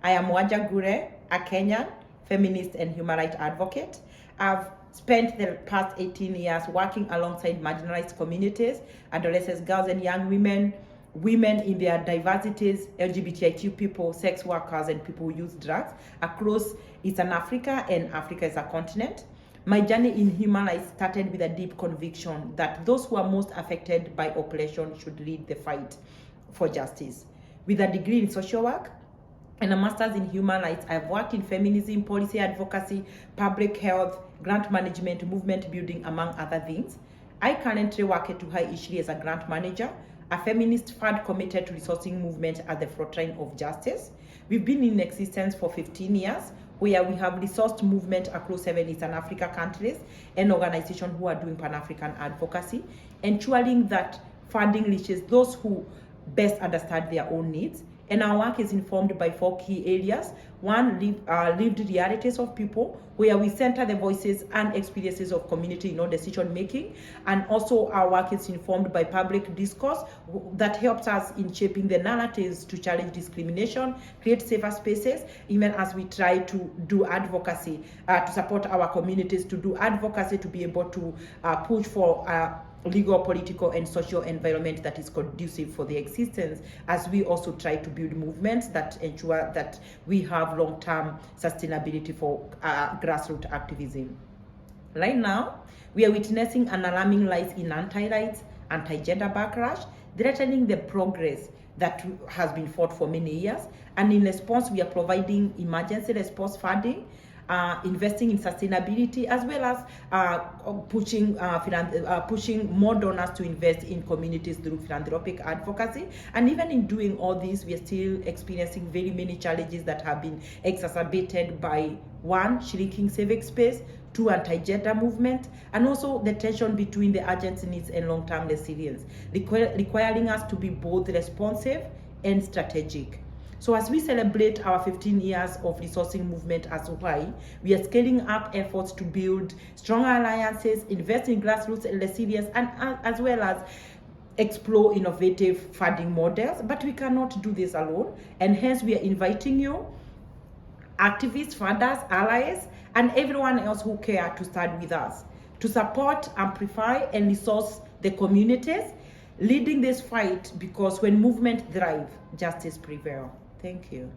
I am Wanja Ngure, a Kenyan, feminist and human rights advocate. I've spent the past 18 years working alongside marginalized communities, adolescents, girls and young women, women in their diversities, LGBTIQ people, sex workers, and people who use drugs across Eastern Africa and Africa as a continent. My journey in human rights started with a deep conviction that those who are most affected by oppression should lead the fight for justice. With a degree in social work and a master's in human rights, I've worked in feminism, policy advocacy, public health, grant management, movement building, among other things. I currently work at UHAI EASHRI as a grant manager, a feminist fund committed to resourcing movement at the forefront of justice. We've been in existence for 15 years, where we have resourced movement across 7 Eastern Africa countries and organizations who are doing Pan-African advocacy, ensuring that funding reaches those who best understand their own needs. And our work is informed by 4 key areas. One, lived realities of people, where we center the voices and experiences of community in all decision making. And also our work is informed by public discourse that helps us in shaping the narratives to challenge discrimination, create safer spaces, even as we try to do advocacy, to support our communities, to do advocacy, to be able to push for legal, political, and social environment that is conducive for their existence, as we also try to build movements that ensure that we have long-term sustainability for grassroots activism. Right now, we are witnessing an alarming rise in anti-rights, anti-gender backlash, threatening the progress that has been fought for many years. And in response, we are providing emergency response funding, investing in sustainability, as well as pushing more donors to invest in communities through philanthropic advocacy. And even in doing all this, we are still experiencing very many challenges that have been exacerbated by 1, shrinking civic space, 2, anti-gender movement, and also the tension between the urgent needs and long-term resilience, requiring us to be both responsive and strategic. So as we celebrate our 15 years of resourcing movement as UHAI, we are scaling up efforts to build strong alliances, invest in grassroots resilience, and as well as explore innovative funding models. But we cannot do this alone, and hence we are inviting you, activists, funders, allies, and everyone else who care to stand with us, to support, amplify, and resource the communities leading this fight, because when movement thrive, justice prevails. Thank you.